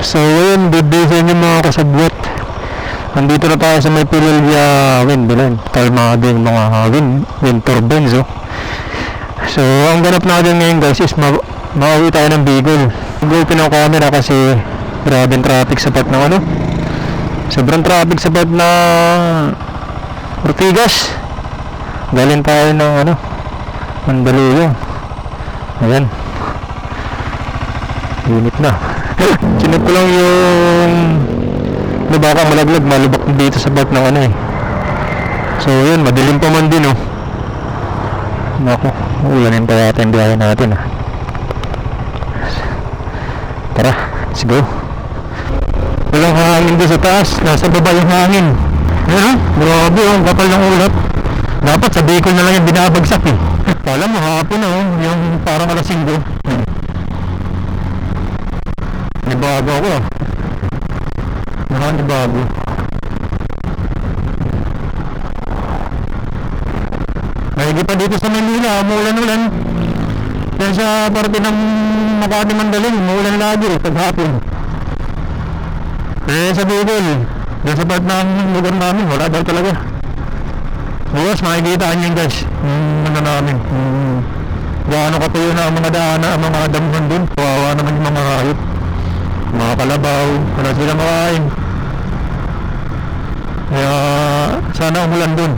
So ayun, good day sa inyo mga kasabwat. Nandito na tayo sa may Pililya Windmill. Kalmado yung mga wind turbines, oh. So ang ganap natin ngayon guys is mauwi tayo ng Bicol. Mag-open ang camera kasi grabing traffic sa part ng ano. Sobrang traffic sa part na Ortigas. Galing tayo ng ano, Mandaluyong. Ayan, unit na. Sinip ko lang yung baka malubak dito sa part ng ano eh. So yun, madilim pa man din, oh. Naku, ulanin pa yata yung biyahe natin, ah. Tara, let's go. Walang hangin doon sa taas, nasa baba yung hangin. Ayan, grabe, oh, kapal ng ulap. Dapat sa Bicol na lang yung binabagsak eh. Alam mo, hapon na, oh, yung parang alas 5. Nibago ako, ah. Nibago. Mahigi pa dito sa Manila, umuulan-ulan. Yan sa parte ng Makati Mandaling, umuulan lagi paghapon. Eh sa Bicol, yan sa part ng lugar namin, wala daw talaga. Bukas makikitaan nyo guys, ano namin, gaano katuyo na ang mga daanan, ang mga damuhan dun. Kawawa naman yung mga hayop, mga kalabaw, wala sila makain. Kaya sana umulan dun.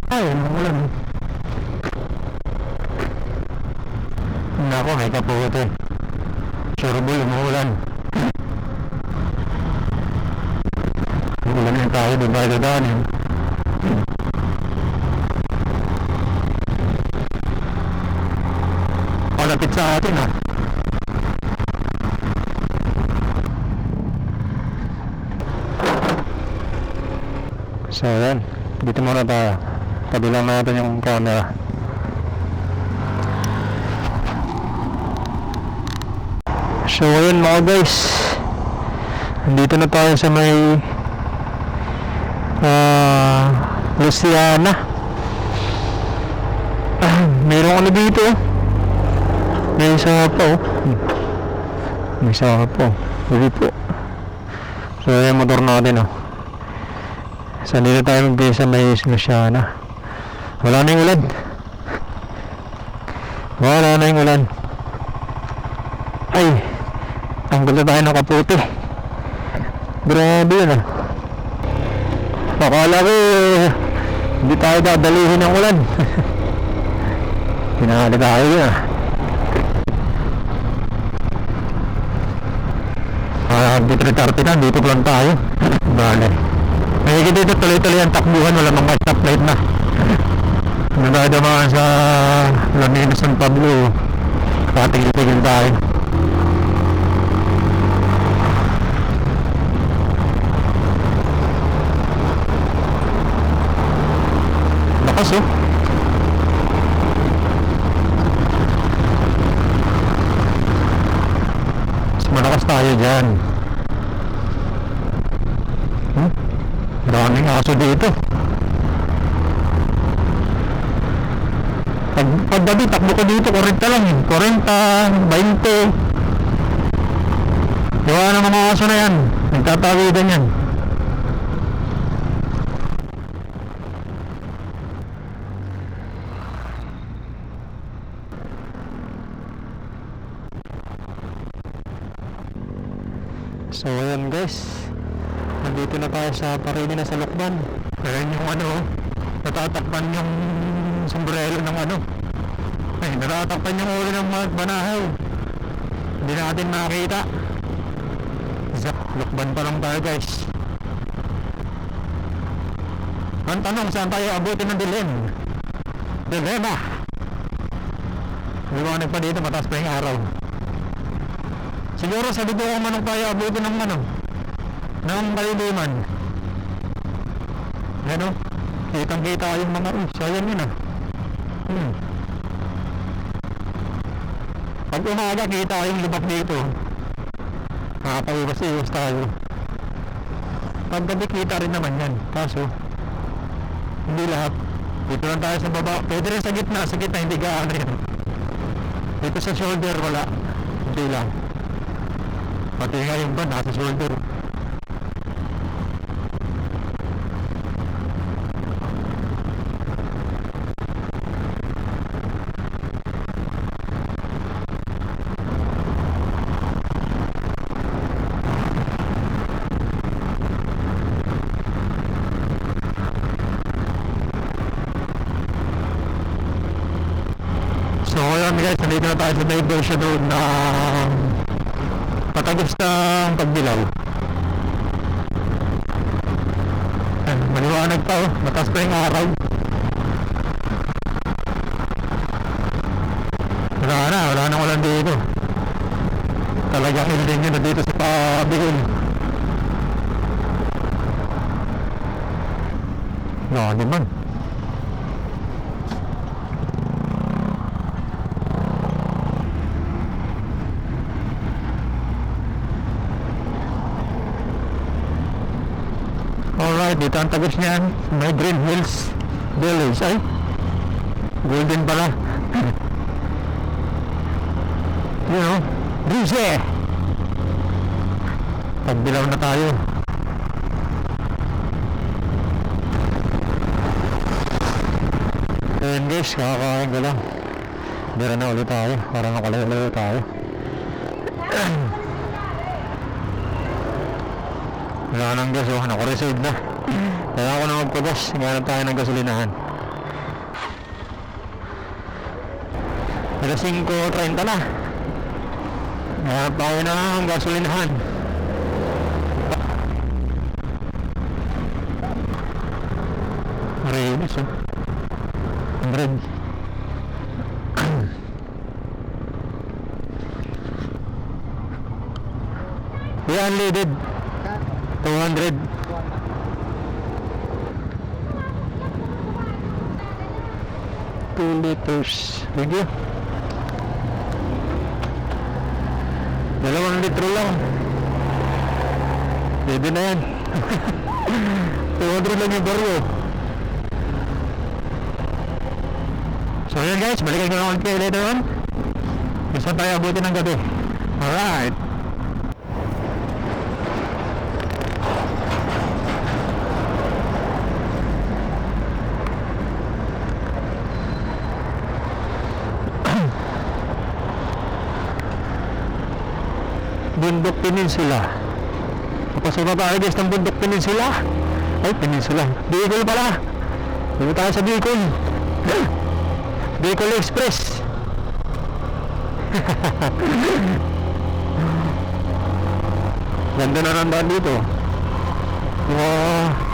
Ay, umulan. Nako, may kaputi. Surebol, umulan. Umulan na tayo, doon tayo dadaanin. Palapit sa atin, ha. So yan, dito muna tayo. Tabi lang natin yung camera. So ayun mga guys, nandito na tayo sa may Luciana. Mayroong ano dito, may sapa, oh. May sapa, oh. Hindi po. So yung motor natin, oh. So dito tayo mag-base sa may Luciana. Wala na yung ulan. Wala na yung ulan. Ay, tanggal na tayo ng kaputi. Grabe yun, ah. Akala ko hindi tayo dadalihin ng ulan. Pinakali tayo yun, ah. Dito na, dito lang tayo. Bale, may dito tuloy-tuloy ang takbuhan, wala mga stoplight na. Nadadamaan sa Lamina San Pablo, patigil-tigil tayo. Lakas, oh. Mas malakas tayo dyan. Maraming aso dito. Pagdabi, takbo ko dito, 40 lang eh. 40, 20. Gawa ng mga aso na yan. Nagtatawidan yan. So ayan guys, nandito na tayo sa Parini na sa Lokban. Ayan yung ano, natatakpan yung sombrero ng ano. Ay, natatakpan yung ulo ng mga banahaw. Hindi natin makita. Lokban pa lang tayo guys. Ang tanong, saan tayo abutin ng dilim? Dilema. Liwanag pa dito, mataas pa yung araw. Siguro sa dito kung manong tayo abutin ng ano, ng kaliliman. Yan, oh. Kitang kita yung mga sayan yun, ah. Pag umaga kita yung lubak dito, nakapag-iwas tayo. Pag gabi kita rin naman yan, kaso hindi lahat. Dito lang tayo sa baba, pwede rin sa gitna hindi gaano yan. Dito sa shoulder wala, hindi lang. Pati nga yung ba, nasa shoulder. So ayun guys, nandito na tayo sa diversion road na patagos ng Pagdilaw. Maliwanag pa oh, mataas pa yung araw. Wala na ulan dito. Talagang ending yun na dito sa Pabihon. No, naman. Alright, dito ang tagos niyan. May Green Hills Village. Ay, golden pala. You know, Rise. Pagdilaw na tayo. Ayan guys, kakakain ko lang. Dira na ulit tayo. Parang nakalayo tayo. Wala nang gas oh, nako-reserve na. Kaya ako na magpagas, hinganap tayo ng gasolinahan. Alas 5:30 na. Hinganap tayo ng gasolinahan. Marinis oh. 100. Yeah, unleaded. 200. Liters. Thank you. 2 litro lang. Pwede na yan. 200 lang yung baryo. So yun guys, balikan ko na kayo later on. Gusto tayo abutin ng gabi. Alright. Bundok Peninsula. Papasok na tayo guys ng Bundok Peninsula. Ay, Peninsula. Bicol pala. Dito tayo sa Bicol. Bicol Express. Ganda na randaan dito. Wow.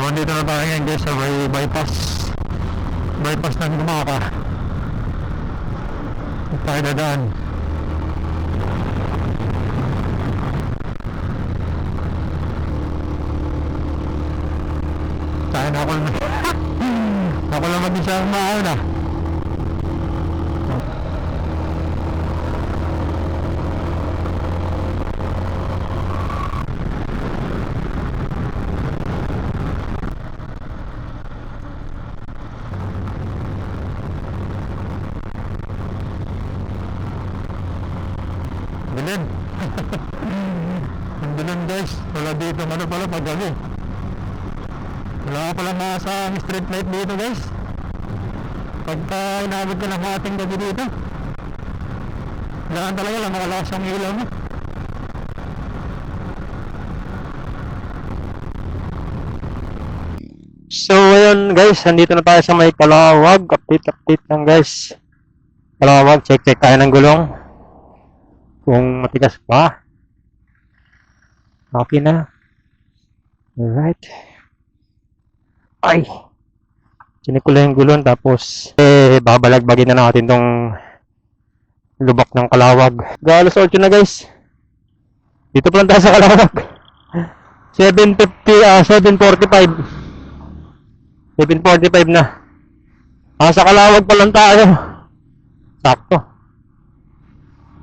Dito na tayo ngayon guys sa may bypass ng Gumaka. At tayo dadaan. Tayo na ako naman. Ako naman din siya mauna. Ganun. Ganun guys. Wala dito ano pala pag gabi. Wala pala masang street light dito guys. Pagka inabot ka ng ating gabi dito, daan talaga lang makalakas ang ilaw mo. So ayun guys, nandito na tayo sa may Kalawag. Update lang guys. Kalawag, check tayo ng gulong kung matigas pa. Okay na. Alright. Ay, chinik ko lang yung gulong tapos babalagbagin na natin tong lubak ng Kalawag. Galos 8 na guys. Dito pa lang tayo sa Kalawag. 7:45 na. Sa Kalawag pa lang tayo. Sakto.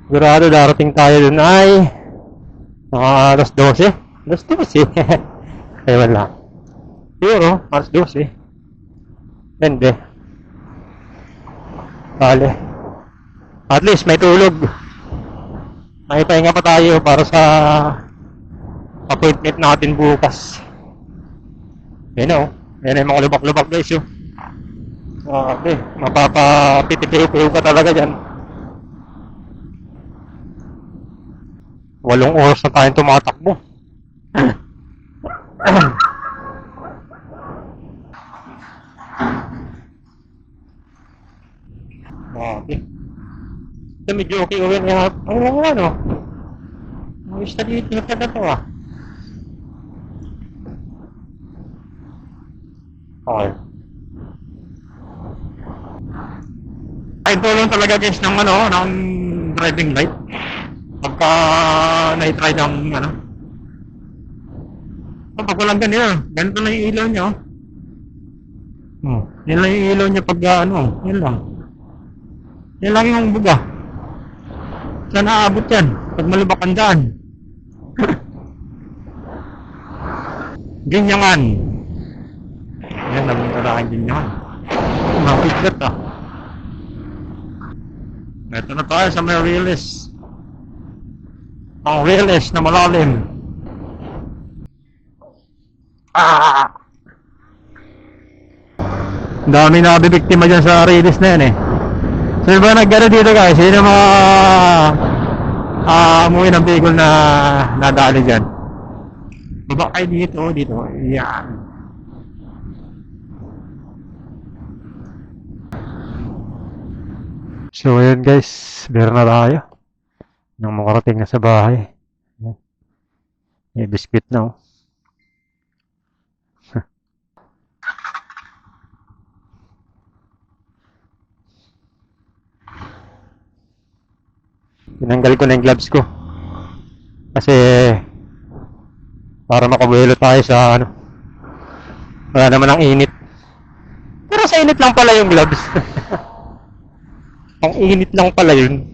Sigurado darating tayo dun ay alas 12. Alas 12. Ay wala. Siguro, alas 12. Hindi. Bale. At least may tulog. May pahinga pa tayo para sa appointment natin bukas. Yan o. Yan yung mga lubak-lubak guys yun. Okay. Mapapapitipitiw ka talaga dyan. 8 oras na tayong tumatakbo. Okay. Ito medyo okay uwi na. Oo ano. Ayos na dito na to ah. Okay. Ay tulong talaga guys ng ano, ng driving light. Pagka na-try ng ano. Pag walang ganyan, ganito na yung ilaw niya. Yan lang yung ilaw niya pag ano, yan lang. Yan lang yung buga. Saan naabot yan? Pag malubak ang daan. Ganyangan. Yan naman talagang ganyangan. Mapiglat ah. Ito na tayo sa may release. Ang release na malalim. Dami na bibiktima dyan sa release na yan eh. Sino ba nag-gano dito guys? Sino mga umuwi ng Bicol na nadali dyan? Baba kayo dito. Yan. So ayun guys, meron na tayo. Nang makarating na sa bahay. May biscuit na oh. Tinanggal ko na yung gloves ko. Kasi para makabuelo tayo sa ano. Wala naman ang init. Pero sa init lang pala yung gloves. Ang init lang pala yun.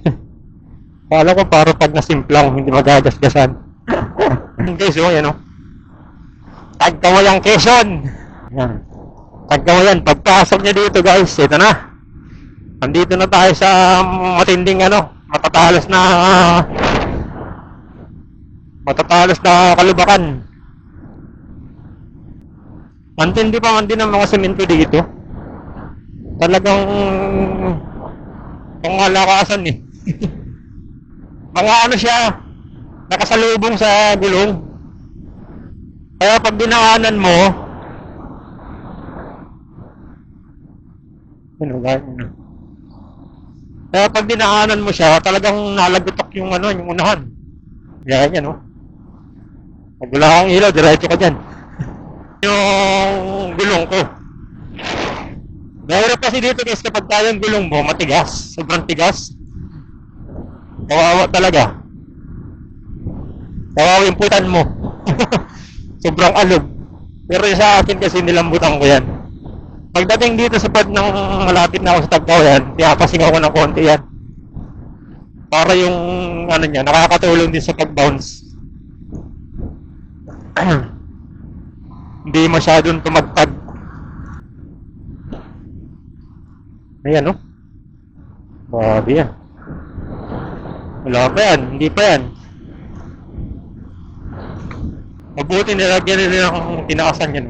Kala ko para pag nasimplang, hindi magagasgasan. Guys, oh, yan oh. Tagkawayang Quezon. Yan. Tagkawayan, pagpasok niya dito guys, ito na. Andito na tayo sa matinding ano, matatalas na kalubakan. Antindi pa man din ang mga semento dito. Talagang pangalakasan eh. Mga ano siya, nakasalubong sa gulong. Kaya pag dinaanan mo, kaya pag dinaanan mo siya, talagang nalagutok yung ano, yung unahan. Yan yan, no? Pag wala kang ilaw, diretso ka dyan. Yung gulong ko. Mahirap kasi dito guys, kapag kayang gulong mo, matigas. Sobrang tigas. Kawawa talaga. Kawawa yung putan mo. Sobrang alog. Pero sa akin kasi nilambutan ko yan. Pagdating dito sa pad ng malapit na ako sa Tagkawayan, pinapasing ako ng konti yan. Para yung ano niya, nakakatulong din sa pag-bounce. Hindi masyadong tumagtag. Ayan no? Babi yan. Wala pa yan, hindi pa yan. Mabuti nilagyan nila ng tinaasan yan.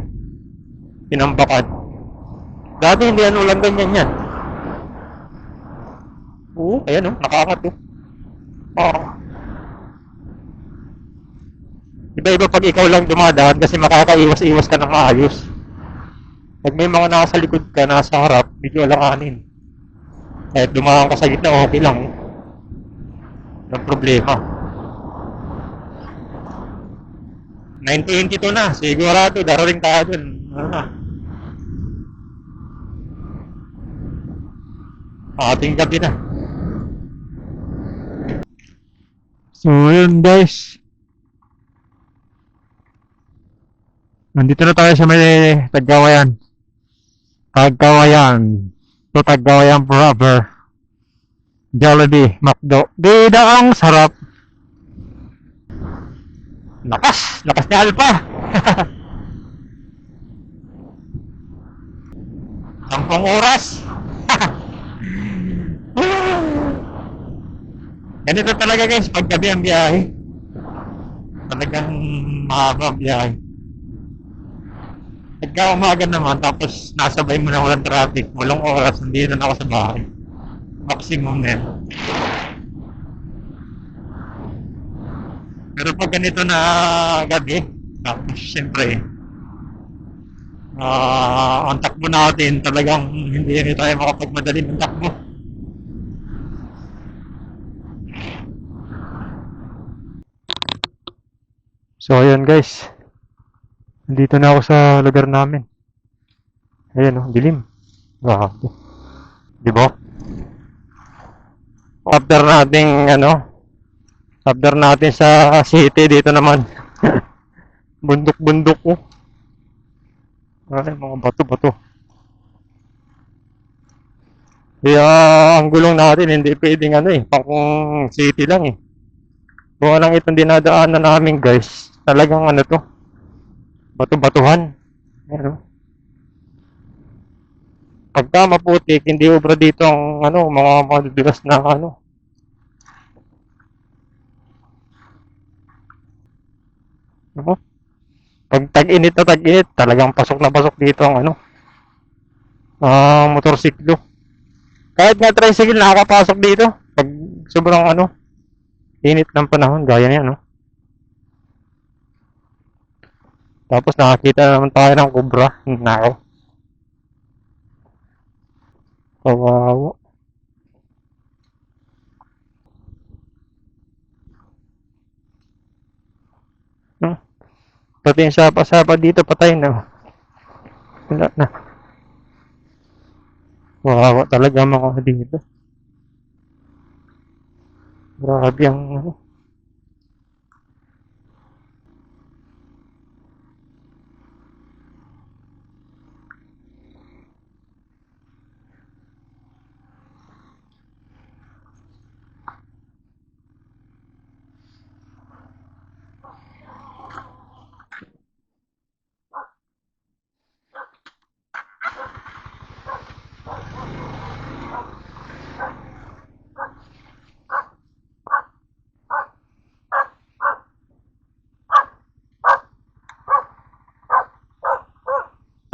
Tinambakan. Dati hindi ano lang ganyan yan. Oo, ayan o, nakaangat o. Iba-iba pag ikaw lang dumadaan kasi makakaiwas-iwas ka ng maayos. Pag may mga nasa likod ka, nasa harap, medyo alanganin. Kahit dumaan ka sa gitna, okay lang. Walang problema. 9:22 na, sigurado, darating tayo dun. Ano na? Ating gabi na. So, yun guys. Nandito na tayo sa may Tagkawayan. Tagkawayan. So, Tagkawayan proper. Jollibee, McDo. Bida ang sarap. Lakas ni Alpha. 10 oras. Ganito talaga guys, paggabi ang biyahe. Talagang mahaba ang biyahe. Pagka umaga naman, tapos nasabay mo na walang traffic, walang oras, hindi na ako sa bahay. Maximum na yan. Pero pag ganito na gabi, tapos syempre, ang takbo natin talagang hindi tayo makapagmadali ng takbo. So ayun guys, nandito na ako sa lugar namin. Ayan oh, dilim. Grabe. Di ba? After natin sa city, dito naman. Bundok-bundok oh. Ay, mga bato-bato. Kaya ang gulong natin hindi pwedeng pang city lang eh. Kung lang itong dinadaanan namin guys, talagang to, bato-batuhan. Ayan, oh. Pagka maputik, hindi obra dito ang mga madudulas na Pag tag-init na tag-init, talagang pasok na pasok dito ang motorsiklo. Kahit nga tricycle nakakapasok dito pag sobrang init ng panahon, gaya niyan, no? Tapos nakakita na naman tayo ng cobra. Nako. Kawawa. Pati yung sapa-sapa dito, patay na. Wala na. Kawawa talaga mga dito. Grabe ang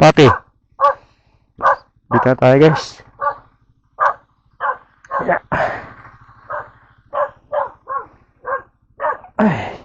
Papi. Dito tayo guys. Yeah. Ay.